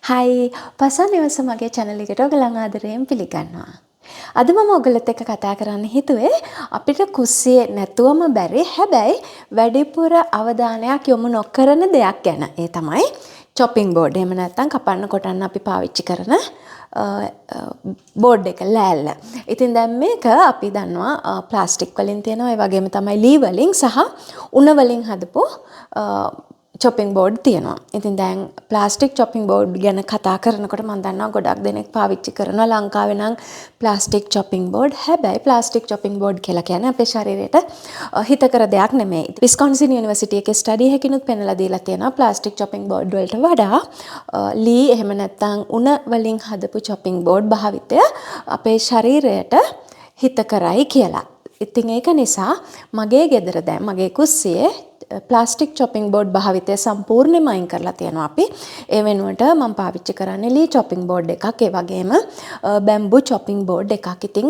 හයි පසා නිවස මගේ channel එකට ඔයගලන් ආදරයෙන් පිළිගන්නවා. අද මම ඔයගලත් එක්ක කතා කරන්න හිතුවේ අපිට කුස්සියේ නැතුවම බැරි හැබැයි වැඩිපුර අවධානයක් යොමු නොකරන දෙයක් ගැන. ඒ තමයි chopping board. එහෙම නැත්නම් කපන්න කොටන්න අපි පාවිච්චි කරන බෝඩ් එක ලෑල්ල. ඉතින් දැන් මේක අපි දන්නවා ප්ලාස්ටික් වලින් තියෙනවා. ඒ වගේම තමයි ලී වලින් සහ උණ වලින් හදපු chopping board තියෙනවා. ඉතින් දැන් plastic chopping board ගැන කතා කරනකොට මම දන්නවා ගොඩක් දෙනෙක් පාවිච්චි කරනවා ලංකාවේ නම් plastic chopping board. හැබැයි plastic chopping board කියලා කියන්නේ අපේ ශරීරයට හිතකර දෙයක් නෙමෙයි. Wisconsin University එකේ ස්ටඩි එකකිනුත් පෙන්නලා දීලා තියෙනවා plastic chopping board වලට වඩා ලී එහෙම නැත්නම් උණ වලින් හදපු chopping board භාවිතය අපේ ශරීරයට හිතකරයි කියලා. ඉතින් ඒක නිසා මගේ ගෙදර දැන් මගේ කුස්සියේ plastic chopping board භාවිතය සම්පූර්ණයෙන්ම අයින් කරලා තියෙනවා අපි. ඒ වෙනුවට මම පාවිච්චි කරන්නේ ලී chopping board එකක්. ඒ වගේම bamboo chopping board එකක්. ඉතින්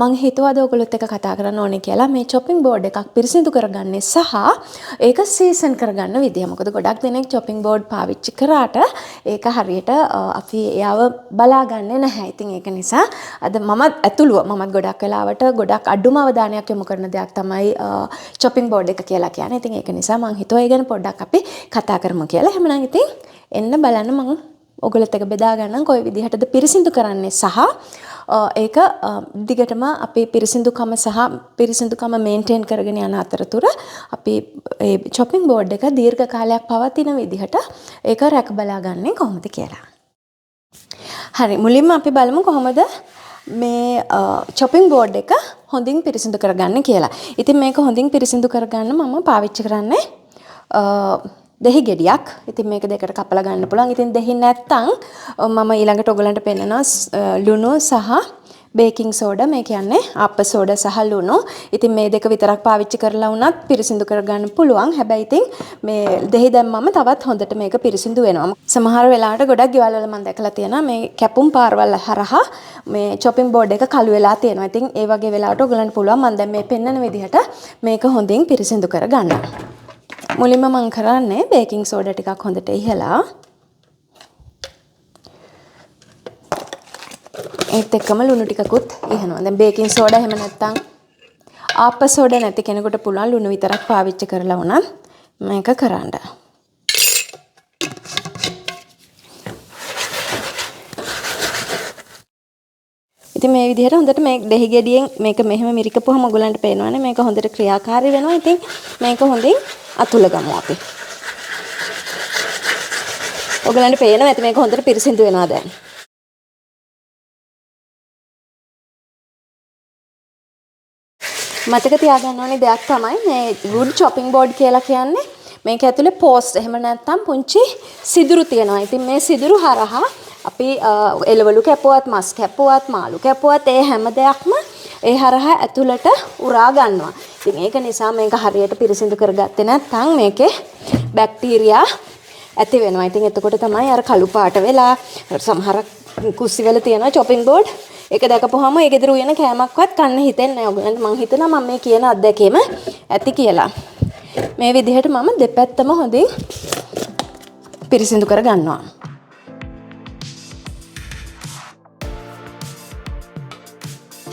මම හිතුවා අද ඔයගොල්ලොත් එක්ක කතා කරන්න ඕනේ කියලා මේ chopping board එකක් පිරිසිදු කරගන්නේ සහ ඒක සීසන් කරගන්න විදිය. මොකද ගොඩක් දෙනෙක් chopping board පාවිච්චි කරාට ඒක හරියට අපි එයාව බලාගන්නේ නැහැ. ඉතින් ඒක නිසා අද මමත් ඇතුළුව මමත් ගොඩක් වෙලාවට ගොඩක් අඩුම අවධානයක් යොමු කරන දෙයක් තමයි chopping board එක කියලා කියන්නේ. ඉතින් ඒක නිසා මම හිතුවා ඒ ගැන පොඩ්ඩක් අපි කතා කරමු කියලා. එහෙනම් ඉතින් එන්න බලන්න මම ඔයගොල්ලොත් එක්ක බෙදා ගන්නම් කොයි විදිහටද පිරිසිදු කරන්නේ සහ ඒක දිගටම අපි පිරිසිදුකම මේන්ටේන් කරගෙන යන අතරතුර අපි මේ chopping board එක දීර්ඝ කාලයක් පවතින විදිහට ඒක රැක බලා ගන්නේ කොහොමද කියලා. හරි මුලින්ම අපි බලමු කොහොමද මේ chopping board එක හොඳින් පිරිසිදු කරගන්න කියලා. ඉතින් මේක හොඳින් පිරිසිදු කරගන්න මම පාවිච්චි කරන්නේ දෙහි ගෙඩියක්. ඉතින් මේක දෙකට කපලා ගන්න පුළුවන්. ඉතින් දෙහි නැත්තම් මම ඊළඟට ඔයගලන්ට පෙන්නනවා ලුණු සහ බේකිං සෝඩා. මේ කියන්නේ ආප්ප සෝඩා සහ ලුණු. ඉතින් මේ දෙක විතරක් පාවිච්චි කරලා වුණත් පිරිසිදු කරගන්න පුළුවන්. හැබැයි ඉතින් මේ දෙහි දැම්මම තවත් හොඳට මේක පිරිසිදු වෙනවා. සමහර වෙලාවට ගොඩක් ගෙවල් වල මම දැකලා තියෙනවා මේ කැපුම් පාරවල් හරහා මේ chopping board එක කළු වෙලා තියෙනවා. ඉතින් ඒ වගේ වෙලාවට ඔයගලන්ට පුළුවන් මම දැන් මේ පෙන්නන විදිහට මේක හොඳින් පිරිසිදු කරගන්න. මුලින්ම මම කරන්නේ බේකිං සෝඩා ටිකක් හොඳට ඉහලා ඒත් එක්කම ලුණු ටිකකුත් ඉහනවා. දැන් බේකින් සෝඩා එහෙම නැත්නම් ආප්ප සෝඩා නැති කෙනෙකුට පුළුවන් ලුණු විතරක් පාවිච්චි කරලා උනත් මේක කරන්න. ඉතින් මේ විදිහට හොඳට මේ දෙහි ගෙඩියෙන් මේක මෙහෙම මිරිකපුවම ඔයගලන්ට පේනවනේ මේක හොඳට ක්‍රියාකාරී වෙනවා. ඉතින් මේක හොඳින් අතුල ගමු අපි. ඔයගලන්ට පේනවා ඇති මේක හොඳට පිරිසිදු වෙනවා දැන්. මතක තියාගන්න ඕනේ දෙයක් තමයි මේ wood chopping board කියලා කියන්නේ මේක ඇතුලේ post එහෙම නැත්නම් පුංචි සිදුරු තියෙනවා. ඉතින් මේ සිදුරු හරහා අපි එළවලු කැපුවත් මස් කැපුවත් මාළු කැපුවත් ඒ හැම දෙයක්ම ඒ හරහා ඇතුලට උරා ගන්නවා. ඉතින් ඒක නිසා මේක හරියට පිරිසිදු කරගත්තේ නැත්නම් මේකේ බැක්ටීරියා ඇති වෙනවා. ඉතින් එතකොට තමයි අර කළු පාට වෙලා සමහර කුස්සිවල තියෙනවා chopping board ඒක දැකපුවාම ඒ ගෙදර උයන කෑමක්වත් කන්න හිතෙන්නේ නැහැ. ඔයගලන්ට මම හිතනවා මම මේ කියන අත්දැකීම ඇති කියලා. මේ විදිහට මම දෙපැත්තම හොඳින් පිරිසිදු කර ගන්නවා.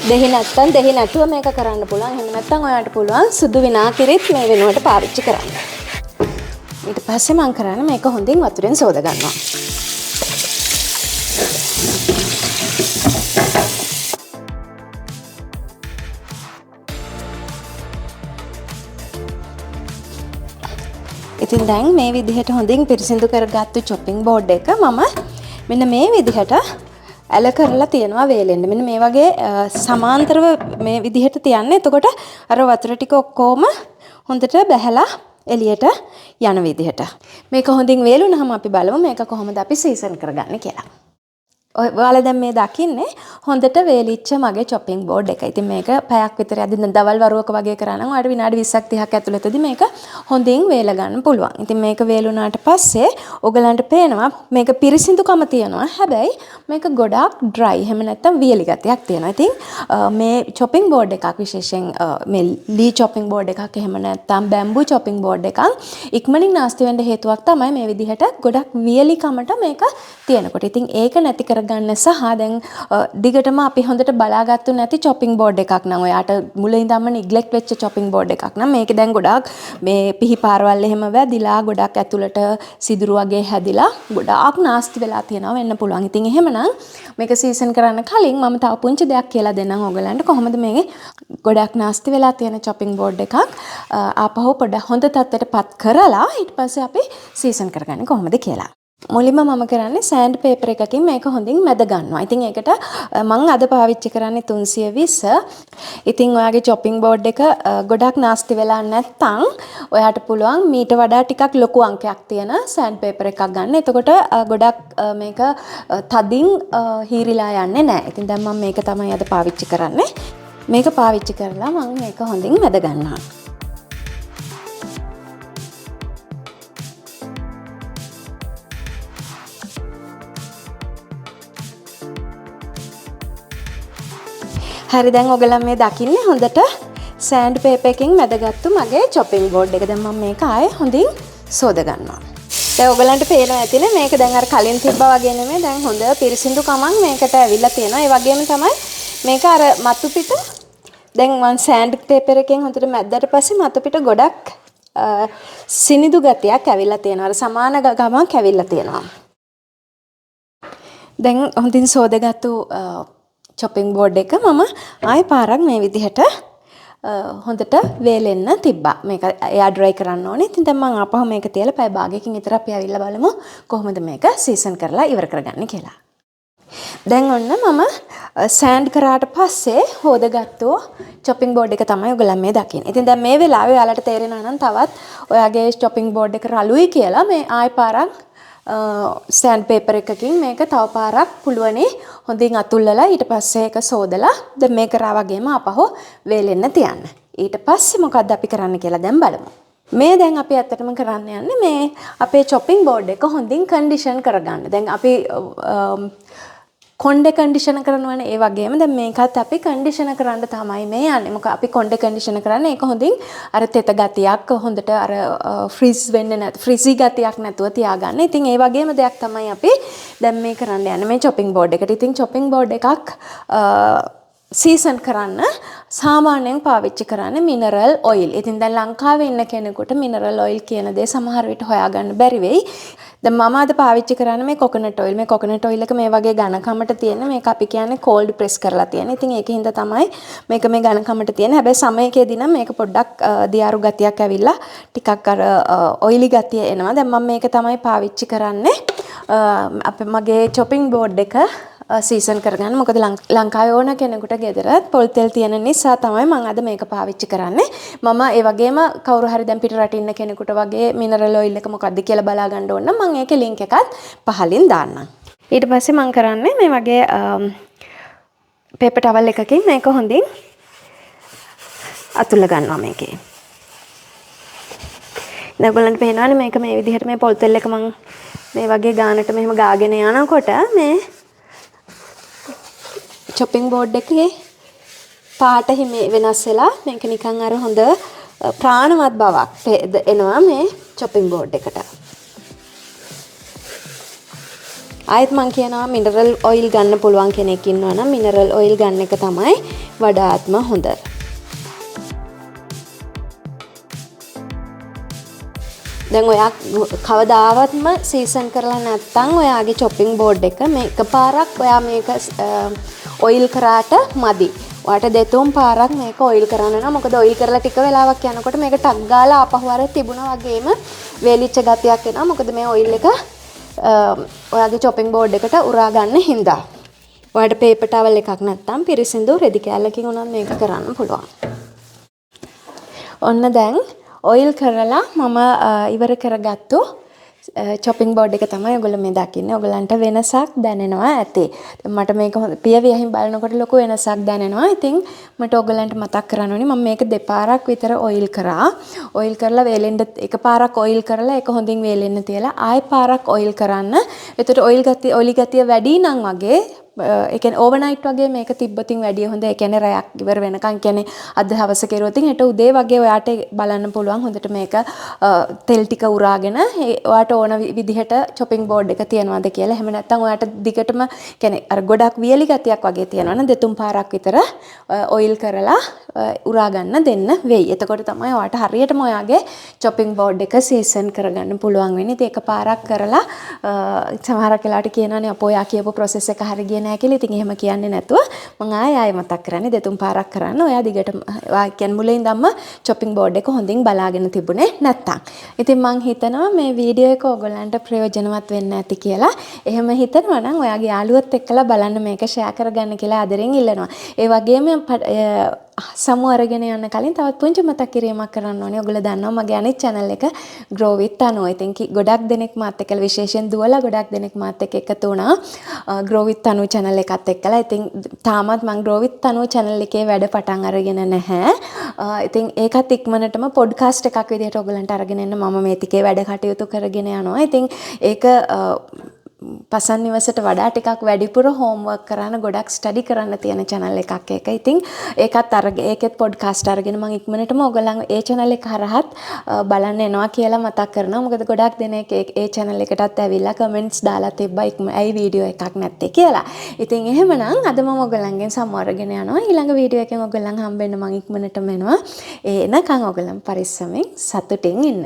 දෙහි නැතුව මේක කරන්න පුළුවන්. එහෙම නැත්නම් ඔයාලට පුළුවන් සුදු විනාගිරිත් මේ වෙනුවට පාවිච්චි කරන්න. ඊට පස්සේ මම කරන්නේ මේක හොඳින් වතුරෙන් සෝද ගන්නවා. ඉතින් දැන් මේ විදිහට හොඳින් පිරිසිදු කරගත්තු chopping board එක මම මෙන්න මේ විදිහට ඇල කරලා තියනවා වේලෙන්න. මෙන්න මේ වගේ සමාන්තරව මේ විදිහට තියන්නේ. එතකොට අර වතුර ටික ඔක්කොම හොඳට බැහැලා එළියට යන විදිහට. මේක හොඳින් වේලුනහම අපි බලමු මේක කොහොමද අපි සීසන් කරගන්නේ කියලා. ඔයාලා දැන් මේ දකින්නේ හොඳට වේලිච්ච මගේ chopping board එක. ඉතින් මේක පැයක් විතර යද්දි දවල් වරුවක වගේ කරා නම් ඔයාලට විනාඩි 20ක් 30ක් ඇතුළතදී මේක හොඳින් වේල ගන්න පුළුවන්. ඉතින් මේක වේලුණාට පස්සේ ඔයගලන්ට පේනවා මේක පිරිසිදුකම තියනවා. හැබැයි මේක ගොඩාක් dry. එහෙම නැත්නම් වියලි ගතියක් තියෙනවා. ඉතින් මේ chopping board එකක් විශේෂයෙන් මේ lee chopping board එකක් එහෙම නැත්නම් bamboo chopping board එකක් ඉක්මනින් නාස්ති වෙන්න හේතුවක් තමයි මේ විදිහට ගොඩක් වියලිකමට මේක තියෙනකොට. ඉතින් ඒක නැති කරගන්න සහ දැන් දිගටම අපි හොඳට බලාගත්තු නැති chopping board එකක් නම් ඔයාට මුලින් ඉඳන්ම neglect වෙච්ච chopping board එකක් නම් මේක දැන් ගොඩාක් මේ පිහිපාරවල් එහෙම වැදිලා ගොඩක් ඇතුළට සිදුරු වගේ හැදිලා ගොඩාක් නාස්ති වෙලා තියෙනවා වෙන්න පුළුවන්. ඉතින් එහෙමනම් මේක සීසන් කරන්න කලින් මම තව පුංචි දෙයක් කියලා දෙන්නම් ඔයගලන්ට කොහොමද මේ ගොඩක් නාස්ති වෙලා තියෙන chopping board එකක් ආපහු පොඩ්ඩක් හොඳ තත්ත්වයටපත් කරලා ඊට පස්සේ අපි සීසන් කරගන්නේ කොහොමද කියලා. මුලින්ම මම කරන්නේ සෑන්ඩ් පේපර් එකකින් මේක හොඳින් මැද ගන්නවා. ඉතින් ඒකට මම අද පාවිච්චි කරන්නේ 320. ඉතින් ඔයාගේ chopping board එක ගොඩක් නාස්ති වෙලා නැත්නම් ඔයාට පුළුවන් මීට වඩා ටිකක් ලොකු අංකයක් තියෙන සෑන්ඩ් පේපර් එකක් ගන්න. එතකොට ගොඩක් මේක තදින් හීරිලා යන්නේ නැහැ. ඉතින් දැන් මම මේක තමයි අද පාවිච්චි කරන්නේ. මේක පාවිච්චි කරලා මම මේක හොඳින් මැද ගන්නවා. හරි දැන් ඔයගලන් මේ දකින්නේ හොඳට සෑන්ඩ් පේපර් එකකින් මැදගත්තු මගේ chopping board එක. දැන් මම මේක ආයේ හොඳින් සෝද ගන්නවා. දැන් ඔයගලන්ට පේනවා ඇතිනේ මේක දැන් අර කලින් තිබ්බා වගේ නෙමෙයි දැන් හොඳ පිරිසිදු කමක් මේකට ඇවිල්ලා තියෙනවා. ඒ වගේම තමයි මේක අර මතු පිට දැන් මම සෑන්ඩ් පේපර් එකෙන් හොඳට මැද්දට පස්සේ මතු පිට ගොඩක් සිනිදු ගතියක් ඇවිල්ලා තියෙනවා. අර සමාන ගමක් ඇවිල්ලා තියෙනවා. දැන් හොඳින් සෝදගත්තු chopping board එක මම ආයෙ පාරක් මේ විදිහට හොඳට වේලෙන්න තිබ්බා. මේක එයා ඩ්‍රයි කරන්න ඕනේ. ඉතින් දැන් මම ආපහු මේක තියලා පැය භාගයකින් විතර අපි ඇවිල්ලා බලමු කොහොමද මේක සීසන් කරලා ඉවර කරගන්නේ කියලා. දැන් ඔන්න මම සෑන්ඩ් කරාට පස්සේ හොදගත්තු chopping board එක තමයි ඔයගලන් මේ දකින්නේ. ඉතින් දැන් මේ වෙලාවේ ඔයාලට තේරෙනවා නම් තවත් ඔයාගේ chopping board එක රළුයි කියලා මේ ආයෙ පාරක් සෑන්ඩ් පේපර් එකකින් මේක තව පාරක් පුළුවනි හොඳින් අතුල්ලලා ඊට පස්සේ ඒක සෝදලා දැන් මේ කරා වගේම අපහො වේලෙන්න තියන්න. ඊට පස්සේ මොකද්ද අපි කරන්න කියලා දැන් බලමු. මේ දැන් අපි ඇත්තටම කරන්න යන්නේ මේ අපේ chopping board එක හොඳින් කන්ඩිෂන් කරගන්න. දැන් අපි කොණ්ඩේ කන්ඩිෂන් කරනවනේ ඒ වගේම දැන් මේකත් අපි කන්ඩිෂන් කරන්න තමයි මේ යන්නේ. මොකද අපි කොණ්ඩේ කන්ඩිෂන් කරන්නේ ඒක හොඳින් අර තෙත ගතියක් හොඳට අර ෆ්‍රීස් වෙන්නේ නැත් ෆ්‍රීසි ගතියක් නැතුව තියාගන්න. ඉතින් ඒ වගේම දෙයක් තමයි අපි දැන් මේ කරන්න යන්නේ මේ chopping board එකට. ඉතින් chopping board එකක් සීසන් කරන්න සාමාන්‍යයෙන් පාවිච්චි කරන්නේ මිනරල් ඔයිල්. ඉතින් දැන් ලංකාවේ ඉන්න කෙනෙකුට මිනරල් ඔයිල් කියන දේ සමහර විට හොයාගන්න බැරි වෙයි. දැන් මම අද පාවිච්චි කරන්නේ මේ කොකනට් ඔයිල්. මේ කොකනට් ඔයිල් එක මේ වගේ ඝනකමට තියෙන මේක අපි කියන්නේ cold press කරලා තියෙන. ඉතින් ඒකින්ද තමයි මේක මේ ඝනකමට තියෙන. හැබැයි සමයකදී නම් මේක පොඩ්ඩක් දියාරු ගතියක් ඇවිල්ලා ටිකක් අර ඔයිලි ගතිය එනවා. දැන් මම මේක තමයි පාවිච්චි කරන්නේ. අපේ මගේ chopping board එක සීසන් කරගන්න. මොකද ලංකාවේ ඕන කෙනෙකුට ගෙදර පොල් තෙල් තියෙන නිසා තමයි මම අද මේක පාවිච්චි කරන්නේ. මම ඒ වගේම කවුරු හරි දැන් පිට රට ඉන්න කෙනෙකුට වගේ මිනරල් ඔයිල් එක මොකක්ද කියලා බලා ගන්න ඕන නම් මම ඒකේ link එකත් පහලින් දාන්නම්. ඊට පස්සේ මම කරන්නේ මේ වගේ paper towel එකකින් මේක හොඳින් අතුල්ලා ගන්නවා මේකේ. දැන් ඔයගොල්ලන්ට පේනවනේ මේක මේ විදිහට මේ පොල් තෙල් එක මම මේ වගේ ගානට මෙහෙම ගාගෙන යනකොට මේ chopping board එකේ පාට හිමේ වෙනස් වෙලා මේක නිකන් අර හොඳ ප්‍රාණවත් බවක් එනවා මේ chopping board එකට. ආයෙත් මම කියනවා මිනරල් ඔයිල් ගන්න පුළුවන් කෙනෙක් ඉන්නවා නම් මිනරල් ඔයිල් ගන්න එක තමයි වඩාත්ම හොඳ. දැන් ඔයා කවදාවත්ම සීසන් කරලා නැත්නම් ඔයාගේ chopping board එක මේ එකපාරක් ඔයා මේක ඔයිල් කරාට මදි. ඔයාට දෙතුන් පාරක් මේක ඔයිල් කරන්න නම් මොකද ඔයිල් කරලා ටික වෙලාවක් යනකොට මේක ටක් ගාලා ආපහු අර තිබුණා වගේම වේලිච්ච ගතියක් එනවා. මොකද මේ ඔයිල් එක ඔයාගේ chopping board එකට උරා ගන්න හින්දා. ඔයාට paper towel එකක් නැත්නම් පිරිසිදු රෙදි කෑල්ලකින් උනත් මේක කරන්න පුළුවන්. ඔන්න දැන් ඔයිල් කරලා මම ඉවර කරගත්තු චොපින් බෝඩ් එක තමයි ඔයගොල්ලෝ මේ දකින්නේ. ඔයගලන්ට වෙනසක් දැනෙනවා ඇති. මට මේක පියවියෙන් බලනකොට ලොකු වෙනසක් දැනෙනවා. ඉතින් මට ඔයගලන්ට මතක් කරන්න ඕනේ මම මේක දෙපාරක් විතර ඔයිල් කරා. ඔයිල් කරලා වේලෙන්න එකපාරක් ඔයිල් කරලා ඒක හොඳින් වේලෙන්න තියලා ආයෙ පාරක් ඔයිල් කරන්න. එතකොට ඔයිලි ගතිය වැඩි නම් වගේ ඒ කියන්නේ ඕවර්නයිට් වගේ මේක තිබ්බොතින් වැඩිය හොඳ. ඒ කියන්නේ රැයක් ඉවර වෙනකන් කියන්නේ අද හවස කෙරුවොතින් හෙට උදේ වගේ ඔයාට බලන්න පුළුවන් හොඳට මේක තෙල් ටික උරාගෙන ඔයාට ඕන විදිහට චොපින් බෝඩ් එක තියනවාද කියලා. එහෙම නැත්නම් ඔයාට දිගටම කියන්නේ අර ගොඩක් වියලි ගතියක් වගේ තියනවනම් දෙතුන් පාරක් විතර ඔයිල් කරලා උරා ගන්න දෙන්න වෙයි. එතකොට තමයි ඔයාට හරියටම ඔයාගේ චොපින් බෝඩ් එක සීසන් කරගන්න පුළුවන් වෙන්නේ. ඉතින් එකපාරක් කරලා සමහරක් වෙලාවට කියනවානේ අපෝ ඔයා කියපු process එක හරිය ගියේ නැහැ කියලා. ඉතින් එහෙම කියන්නේ නැතුව මම ආයෙ මතක් කරන්නේ දෙතුන් පාරක් කරන්න. ඔයා දිගට ඔයා කියන්නේ මුලින් ඉඳන්ම චොපින් බෝඩ් එක හොඳින් බලාගෙන තිබුණේ නැත්තම්. ඉතින් මං හිතනවා මේ වීඩියෝ එක ඔයගොල්ලන්ට ප්‍රයෝජනවත් වෙන්න ඇති කියලා. එහෙම හිතනවා නම් ඔයාගේ යාළුවොත් එක්කලා බලන්න මේක ෂෙයා කරගන්න කියලා ආදරෙන් ඉල්ලනවා. ඒ වගේම සමු අරගෙන යන්න කලින් තවත් පුංචි මතක් කිරීමක් කරන්න ඕනේ. ඔයගොල්ලෝ දන්නවා මගේ අනිත් channel එක grow with tanu. ඉතින් ගොඩක් දෙනෙක් මාත් එක්කලා විශේෂයෙන් දුවලා ගොඩක් දෙනෙක් මාත් එක්ක එකතු වුණා. grow with tanu channel එකත් එක්කලා. ඉතින් තාමත් මම grow with tanu channel එකේ වැඩ පටන් අරගෙන නැහැ. ඉතින් ඒකත් ඉක්මනටම podcast එකක් විදිහට ඔයගලන්ට අරගෙන එන්න මම මේ ටිකේ වැඩ කටයුතු කරගෙන යනවා. ඉතින් ඒක පසන් නිවසට වඩා ටිකක් වැඩිපුර homework කරන්න ගොඩක් study කරන්න තියෙන channel එකක් ඒක. ඉතින් ඒකෙත් podcast අරගෙන මම ඉක්මනටම ඔයගලන් ඒ channel එක හරහත් බලන්න එනවා කියලා මතක් කරනවා. මොකද ගොඩක් දෙනෙක් ඒ channel එකටත් ඇවිල්ලා comments දාලා තිබ්බා ඇයි වීඩියෝ එකක් නැත්තේ කියලා. ඉතින් එහෙමනම් අද මම ඔයගලන්ගෙන් සමු අරගෙන යනවා. ඊළඟ වීඩියෝ එකෙන් ඔයගලන් හම්බෙන්න මම ඉක්මනටම එනවා. එනකන් ඔයගලන් පරිස්සමෙන් සතුටින් ඉන්න.